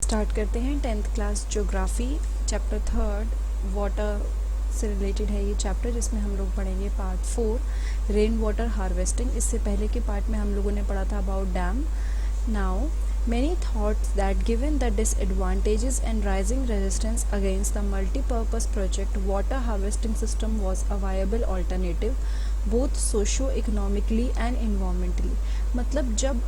Start करते हैं 10th class geography chapter 3 water से रिलेटेड है ये चैप्टर, जिसमें हम लोग पढ़ेंगे पार्ट 4 रेन वाटर हार्वेस्टिंग। इससे पहले के पार्ट में हम लोगों ने पढ़ा था about dam. Now many thought that given the disadvantages and rising resistance against the multi-purpose project, water harvesting system was a viable alternative both socio-economically and environmentally। मतलब जब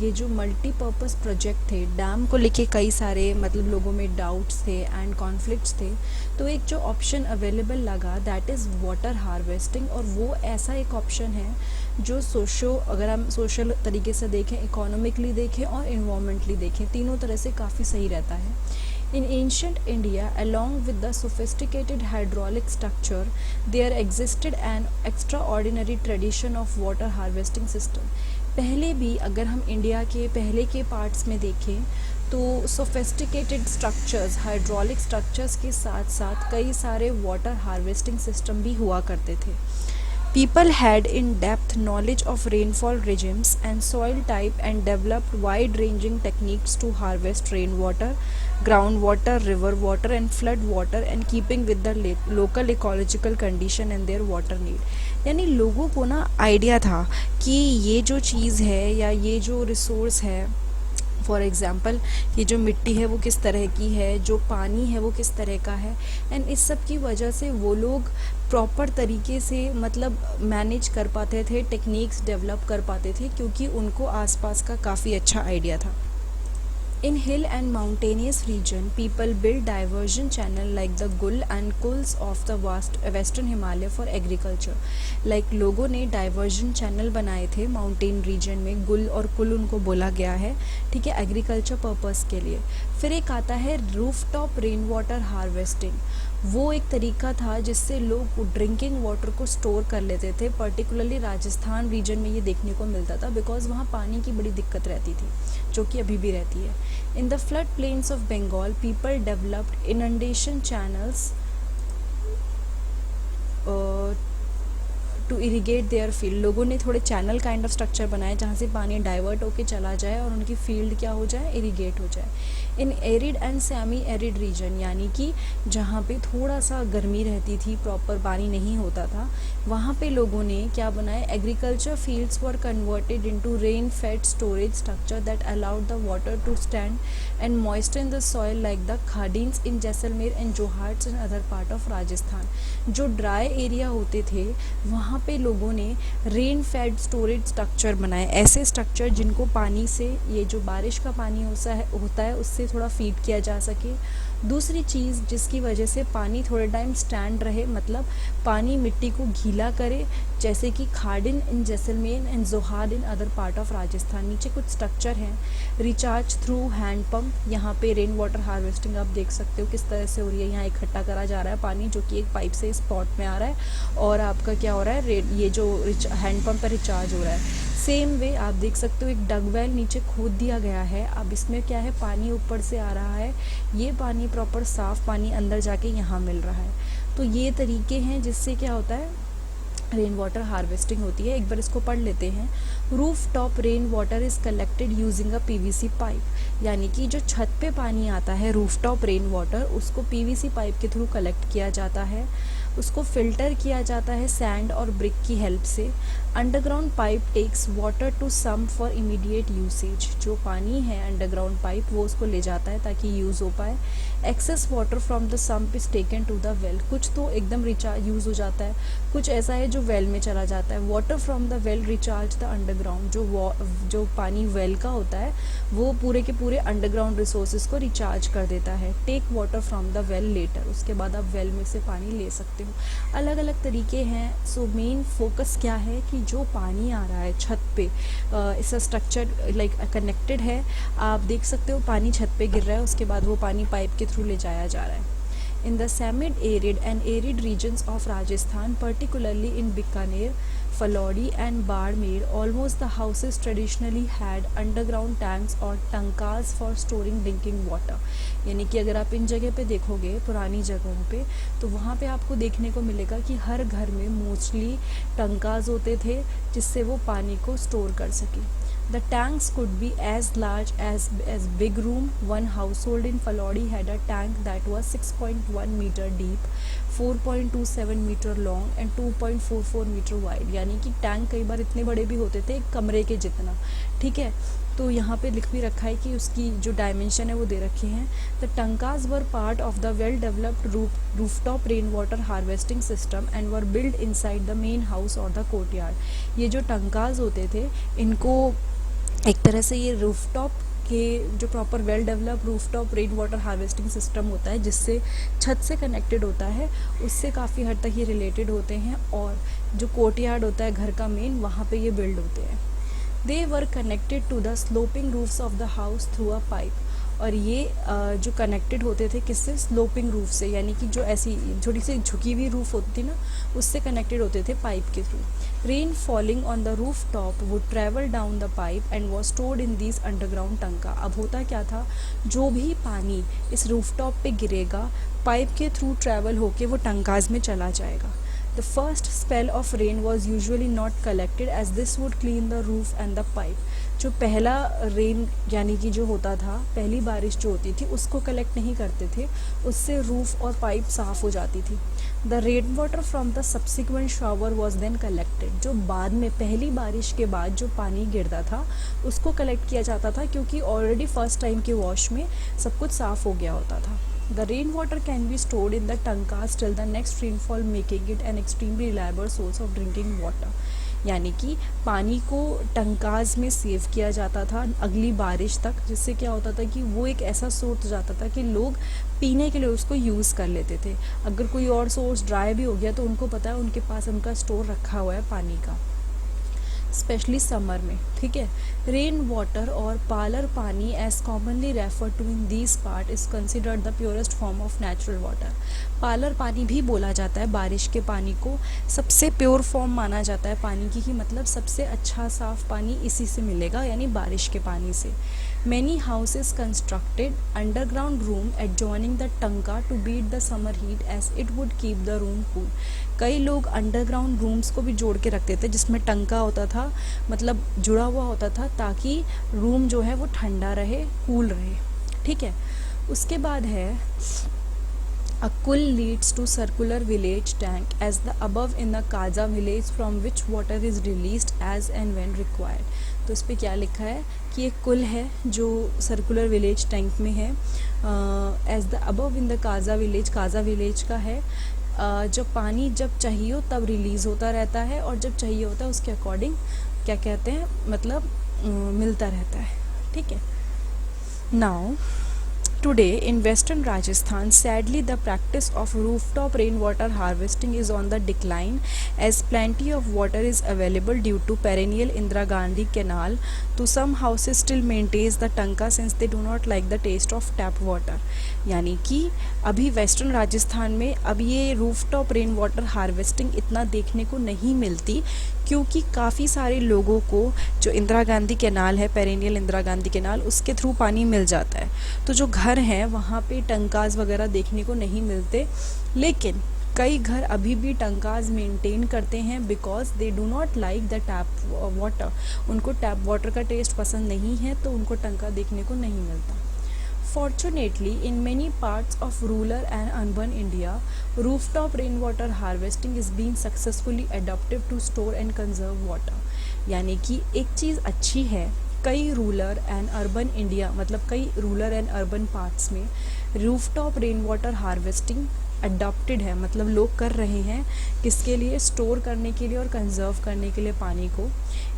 ये जो मल्टीपर्पज़ प्रोजेक्ट थे डैम को लेके कई सारे मतलब लोगों में डाउट्स थे एंड कॉन्फ्लिक्ट्स थे, तो एक जो ऑप्शन अवेलेबल लगा दैट इज़ वाटर हार्वेस्टिंग। और वो ऐसा एक ऑप्शन है जो अगर हम सोशल तरीके से देखें, इकोनॉमिकली देखें और इन्वायरमेंटली देखें, तीनों तरह से काफ़ी सही रहता है। In ancient India, along with the sophisticated hydraulic structure, there existed an extraordinary tradition of water harvesting system। पहले भी अगर हम इंडिया के पहले के पार्ट्स में देखें तो सोफिस्टिकेटेड स्ट्रक्चर्स, हाइड्रोलिक स्ट्रक्चर्स के साथ साथ कई सारे वाटर हार्वेस्टिंग सिस्टम भी हुआ करते थे। People had in-depth knowledge of rainfall regimes and soil type and developed wide-ranging techniques to harvest rainwater, groundwater, river water and flood water and keeping with the local ecological condition and their water need। यानी लोगों को ना idea था कि ये जो चीज़ है या ये जो रिसोर्स है, फॉर एग्ज़ाम्पल ये जो मिट्टी है वो किस तरह की है, जो पानी है वो किस तरह का है, एंड इस सब की वजह से वो लोग प्रॉपर तरीके से मतलब मैनेज कर पाते थे, टेक्निक्स डेवलप कर पाते थे, क्योंकि उनको आसपास का काफ़ी अच्छा आइडिया था। In hill and mountainous region, people build diversion channel like the Gul and Kuls of the western Himalaya for agriculture। Like लोगों ने डाइवर्जन चैनल बनाए थे माउंटेन रीजन में, गुल और कुल उनको बोला गया है, ठीक है, एग्रीकल्चर पर्पस के लिए। फिर एक आता है roof top rain water harvesting. वो एक तरीका था जिससे लोग ड्रिंकिंग वाटर को स्टोर कर लेते थे। पर्टिकुलरली राजस्थान रीजन में ये देखने को मिलता था बिकॉज वहाँ पानी की बड़ी दिक्कत रहती थी, जो कि अभी भी रहती है। In the flood plains of Bengal people developed inundation channels to irrigate their field. लोगों ने थोड़े चैनल काइंड ऑफ स्ट्रक्चर बनाए जहाँ से पानी डाइवर्ट होके चला जाए और उनकी फील्ड क्या हो जाए, इरीगेट हो जाए। इन arid and semi arid region, यानी कि जहाँ पे थोड़ा सा गर्मी रहती थी, प्रॉपर पानी नहीं होता था, वहाँ पे लोगों ने क्या बनाए, agriculture fields were converted into rain fed storage structure that allowed the water to stand and moisten the soil like the khadins in Jaisalmer and johads and other part of Rajasthan. जो ड्राई एरिया होते थे वहाँ पे लोगों ने रेन फेड स्टोरेज स्ट्रक्चर बनाए, ऐसे structure जिनको पानी से, ये जो बारिश का पानी होता है उससे थोड़ा फीड किया जा सके। दूसरी चीज़ जिसकी वजह से पानी थोड़े टाइम स्टैंड रहे, मतलब पानी मिट्टी को गीला करे, जैसे कि खाडिन इन जैसलमेर एंड जोहार in other part of Rajasthan. नीचे कुछ स्ट्रक्चर हैं, रिचार्ज थ्रू हैंड पंप। यहाँ पे रेन वाटर हार्वेस्टिंग आप देख सकते हो किस तरह से हो रही है। यहाँ इकट्ठा करा जा रहा है पानी जो कि एक पाइप से इस पॉट में आ रहा है और आपका क्या हो रहा है, ये जो हैंड पंप पर रिचार्ज हो रहा है। सेम वे आप देख सकते हो एक डगवेल नीचे खोद दिया गया है। अब इसमें क्या है, पानी ऊपर से आ रहा है, ये पानी प्रॉपर साफ़ पानी अंदर जाके यहाँ मिल रहा है। तो ये तरीके हैं जिससे क्या होता है, रेन वाटर हार्वेस्टिंग होती है। एक बार इसको पढ़ लेते हैं। Roof top rain water is collected using a PVC pipe, यानी कि जो छत पे पानी आता है रूफ टॉप रेन वाटर, उसको पीवीसी पाइप के थ्रू कलेक्ट किया जाता है। उसको फिल्टर किया जाता है सैंड और ब्रिक की हेल्प से। Underground pipe takes water to sump for immediate usage. जो पानी है अंडरग्राउंड पाइप वो उसको ले जाता है ताकि यूज़ हो पाए। Excess water from the sump is taken to the well. कुछ तो एकदम यूज़ हो जाता है, कुछ ऐसा है जो वेल में चला जाता है। Water from the well recharge the underground. जो पानी वेल का होता है वो पूरे के पूरे अंडरग्राउंड रिसोर्सेज को रिचार्ज कर देता है। Take water from the well later. उसके बाद आप वेल में से पानी ले सकते हो। अलग अलग तरीके हैं। सो मेन फोकस क्या है कि जो पानी आ रहा है छत पे, इसका स्ट्रक्चर लाइक कनेक्टेड है। आप देख सकते हो पानी छत पे गिर रहा है, उसके बाद वो पानी पाइप के थ्रू ले जाया जा रहा है। In the semi-arid and arid regions of Rajasthan, particularly in Bikaner, Falodi and Barmer, almost the houses traditionally had underground tanks or tankas for storing drinking water। यानी कि अगर आप इन जगह पे देखोगे पुरानी जगहों पे, तो वहाँ पे आपको देखने को मिलेगा कि हर घर में मोस्टली टंकाज होते थे जिससे वो पानी को स्टोर कर सके। The tanks could be as large as big room. One household in Falodi had a tank that was 6.1 meter deep, 4.27 meter long and 2.44 meter wide. यानी कि टैंक कई बार इतने बड़े भी होते थे एक कमरे के जितना, ठीक है। तो यहाँ पे लिख भी रखा है कि उसकी जो डायमेंशन है वो दे रखे हैं। The tankas were part of the well developed rooftop rain water harvesting system and were build inside the main house और द कोर्टयार्ड। ये जो टंकाज होते थे इनको एक तरह से ये रूफटॉप के जो proper well develop rooftop rain water harvesting system होता है जिससे छत से कनेक्टेड होता है, उससे काफ़ी हद तक ये रिलेटेड होते हैं। और जो कोर्टयार्ड होता है घर का मेन, वहाँ पे ये बिल्ड होते हैं। They were connected to the sloping roofs of the house through a pipe. और ये जो कनेक्टेड होते थे किससे, स्लोपिंग रूफ से, यानी कि जो ऐसी छोटी सी झुकी हुई रूफ होती थी ना, उससे कनेक्टेड होते थे पाइप के through. Rain falling on the roof top would travel down the pipe and was stored in these underground टंका। अब होता क्या था, जो भी पानी इस रूफ टॉप पे गिरेगा पाइप के थ्रू ट्रेवल होके वो टंकाज में चला जाएगा। The first spell of rain was usually not collected as this would clean the roof and the pipe. जो पहला रेन यानी कि जो होता था, पहली बारिश जो होती थी उसको कलेक्ट नहीं करते थे, उससे रूफ और पाइप साफ़ हो जाती थी। The rain water from the subsequent shower was then collected. जो बाद में पहली बारिश के बाद जो पानी गिरता था उसको कलेक्ट किया जाता था, क्योंकि ऑलरेडी फर्स्ट टाइम के वॉश में सब कुछ साफ़ हो गया होता था। The rainwater can be stored in the tankas till the next rainfall, making it an extremely reliable source of drinking water. यानी कि पानी को टंकाज में सेव किया जाता था अगली बारिश तक, जिससे क्या होता था कि वो एक ऐसा सोर्स हो जाता था कि लोग पीने के लिए उसको यूज़ कर लेते थे। अगर कोई और सोर्स ड्राई भी हो गया तो उनको पता है उनके पास उनका स्टोर रखा हुआ है पानी का, स्पेशली समर में, ठीक है। रेन वाटर और palar pani as commonly refer to in this part is considered the purest form of natural water. Palar पानी भी बोला जाता है बारिश के पानी को, सबसे प्योर फॉर्म माना जाता है पानी की, कि मतलब सबसे अच्छा साफ़ पानी इसी से मिलेगा, यानी बारिश के पानी से। Many houses constructed underground room adjoining the tanka to beat the summer heat as it would keep the room cool. कई लोग अंडरग्राउंड रूम्स को भी जोड़ के रखते थे जिसमें टंका होता था, मतलब जुड़ा हुआ होता था, ताकि रूम जो है वो ठंडा रहे, कूल रहे, ठीक है। उसके बाद है A kul leads to circular village tank as the above in the Kaza village from which water is released as and when required. तो इस पर क्या लिखा है कि एक कुल है जो सर्कुलर विलेज टैंक में है, as the above in the Kaja village का है। जब पानी जब चाहिए हो तब रिलीज़ होता रहता है, और जब चाहिए होता है उसके अकॉर्डिंग क्या कहते हैं, मतलब मिलता रहता है, ठीक है। Now today in western Rajasthan, sadly the practice of rooftop rainwater harvesting is on the decline as plenty of water is available due to perennial Indira Gandhi canal. To some houses still maintains the tanka since they do not like the taste of tap water. यानी कि अभी western Rajasthan में अब ये rooftop rain water harvesting इतना देखने को नहीं मिलती, क्योंकि काफ़ी सारे लोगों को जो इंदिरा गांधी कैनाल है, पेरेनियल इंदिरा गांधी कैनाल, उसके थ्रू पानी मिल जाता है। तो जो घर हैं वहाँ पे टंकाज वगैरह देखने को नहीं मिलते, लेकिन कई घर अभी भी टंकाज मेंटेन करते हैं because they do not like the tap water. उनको टैप वाटर का टेस्ट पसंद नहीं है, तो उनको टंका देखने को नहीं मिलता। Fortunately, in many parts of rural and urban India, rooftop rainwater harvesting is being successfully adopted to store and conserve water. यानी कि एक चीज़ अच्छी है, कई रूरल एंड अर्बन इंडिया, मतलब कई रूरल एंड अर्बन पार्ट्स में rooftop rain water harvesting adopted है, मतलब लोग कर रहे हैं, किसके लिए, स्टोर करने के लिए और कंजर्व करने के लिए पानी को।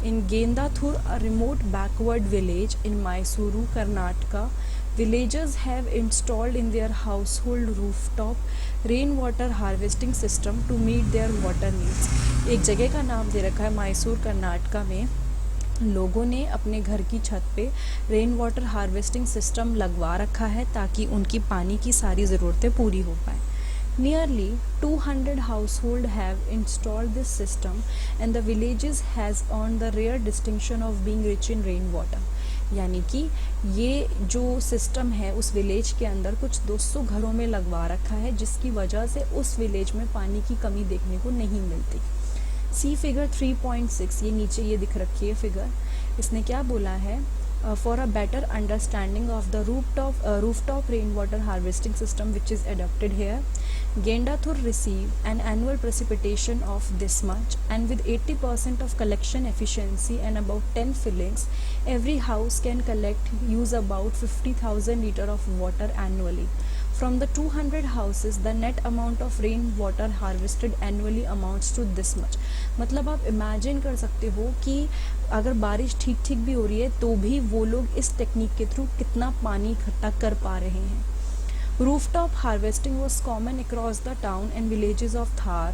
In Gendathur, a remote backward village in Mysuru, Karnataka, villagers have installed in their household rooftop rainwater harvesting system to meet their water needs. एक जगह का नाम दे रखा है मैसूर, कर्नाटका में लोगों ने अपने घर की छत पे रेन वाटर हार्वेस्टिंग सिस्टम लगवा रखा है ताकि उनकी पानी की सारी ज़रूरतें पूरी हो पाए। Nearly 200 households have installed this system and the villages has earned the rare distinction of being rich in rainwater. यानी कि ये जो सिस्टम है उस विलेज के अंदर कुछ 200 घरों में लगवा रखा है, जिसकी वजह से उस विलेज में पानी की कमी देखने को नहीं मिलती। सी फिगर 3.6, ये नीचे ये दिख रखी है फिगर। इसने क्या बोला है, for a better understanding of the rooftop rainwater harvesting system which is adopted here, Gendathur receive an annual precipitation of this much, and with 80% of collection efficiency and about 10 fillings, every house can use about 50,000 liter of water annually. From the 200 houses, the net amount of rainwater harvested annually amounts to this much. मतलब आप imagine कर सकते हो कि अगर बारिश ठीक ठीक भी हो रही है तो भी वो लोग इस टेक्निक के थ्रू कितना पानी इकट्ठा कर पा रहे हैं. Rooftop harvesting was common across the town and villages of Thar.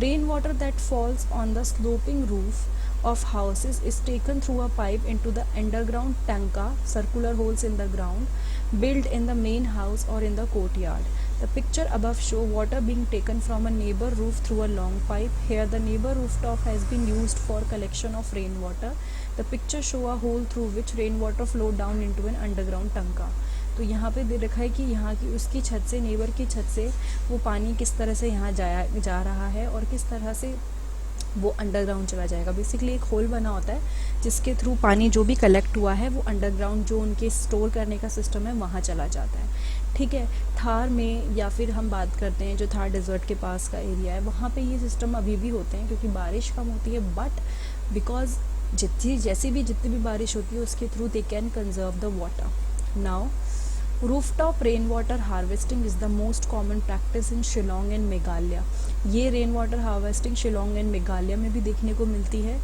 Rainwater that falls on the sloping roof of houses is taken through a pipe into the underground tanka, circular holes in the ground, built in the main house or in the courtyard. The picture above show water being taken from a neighbor roof through a long pipe. Here the neighbor rooftop has been used for collection of rainwater. The picture show a hole through which rainwater flow down into an underground tanka. तो यहाँ पे दे रखा है कि यहाँ की उसकी छत से, नेबर की छत से वो पानी किस तरह से यहाँ जा रहा है और किस तरह से वो अंडरग्राउंड चला जाएगा. बेसिकली एक होल बना होता है जिसके थ्रू पानी जो भी कलेक्ट हुआ है वो अंडरग्राउंड जो उनके स्टोर करने का सिस्टम है वहाँ चला जाता है. ठीक है, थार में या फिर हम बात करते हैं जो थार डेजर्ट के पास का एरिया है वहाँ पे ये सिस्टम अभी भी होते हैं क्योंकि बारिश कम होती है, बट बिकॉज जितनी भी बारिश होती है उसके through they can conserve the water. Now rooftop rain water harvesting is the most common practice in Shillong and Meghalaya. ये rain water harvesting Shillong and Meghalaya में भी देखने को मिलती है.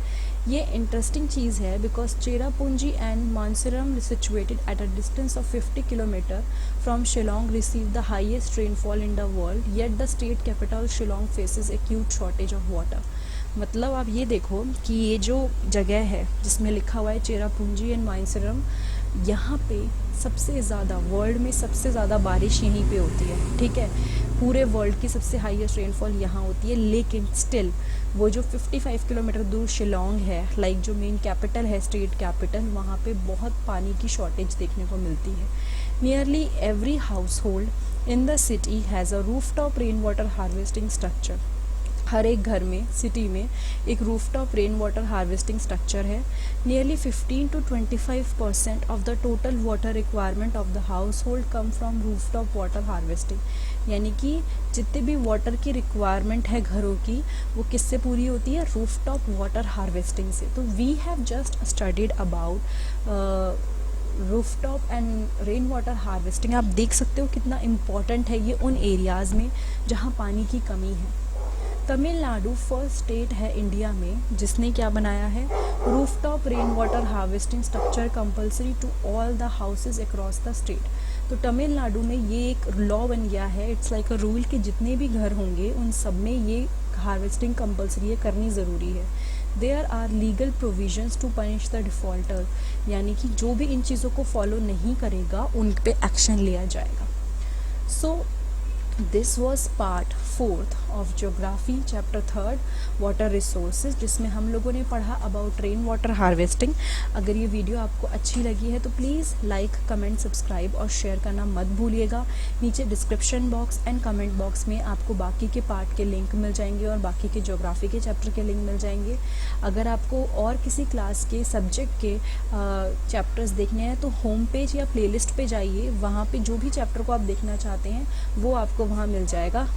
ये इंटरेस्टिंग चीज़ है because Cherrapunji and Mawsynram situated at a distance of 50 kilometer from Shillong receive the highest rainfall in the world, yet the state capital Shillong faces acute shortage of water. मतलब आप ये देखो कि ये जो जगह है जिसमें लिखा हुआ है चेरापूंजी एंड मानसरम, यहाँ पे सबसे ज़्यादा वर्ल्ड में सबसे ज़्यादा बारिश यहीं पे होती है. ठीक है, पूरे वर्ल्ड की सबसे हाईएस्ट रेनफॉल यहाँ होती है, लेकिन स्टिल वो जो 55 किलोमीटर दूर शिलोंग है, लाइक जो मेन कैपिटल है, स्टेट कैपिटल, वहाँ पे बहुत पानी की शॉर्टेज देखने को मिलती है. Nearly every household in the city has a rooftop rain water harvesting structure. हर एक घर में, सिटी में एक rooftop rain water harvesting structure है. Nearly 15 to 25% of the total water requirement of the household come from rooftop water harvesting. यानी कि जितने भी वाटर की रिक्वायरमेंट है घरों की वो किससे पूरी होती है, रूफटॉप वाटर हार्वेस्टिंग से. तो we have just studied about rooftop and rain water harvesting. आप देख सकते हो कितना इम्पॉर्टेंट है ये उन एरियाज़ में जहाँ पानी की कमी है. तमिलनाडु फर्स्ट स्टेट है इंडिया में जिसने क्या बनाया है, rooftop rain water harvesting structure compulsory to all the houses across the state. तो तमिलनाडु में ये एक लॉ बन गया है, इट्स लाइक अ रूल कि जितने भी घर होंगे उन सब में ये हार्वेस्टिंग कंपलसरी है, करनी ज़रूरी है. There are legal provisions to punish the defaulter, यानी कि जो भी इन चीज़ों को फॉलो नहीं करेगा उन पे एक्शन लिया जाएगा. So this was part 4th of geography chapter 3rd water resources, जिसमें हम लोगों ने पढ़ा अबाउट रेन वाटर हार्वेस्टिंग. अगर ये वीडियो आपको अच्छी लगी है तो प्लीज़ लाइक, कमेंट, सब्सक्राइब और शेयर करना मत भूलिएगा. नीचे description box and comment box में आपको बाकी के पार्ट के लिंक मिल जाएंगे और बाकी के ज्योग्राफी के चैप्टर के लिंक मिल जाएंगे. अगर आपको और किसी क्लास के सब्जेक्ट के चैप्टर्स देखने हैं तो होम पेज या प्लेलिस्ट पे जाइए, वहाँ पे जो भी चैप्टर को आप देखना चाहते हैं वो आपको वहाँ मिल जाएगा.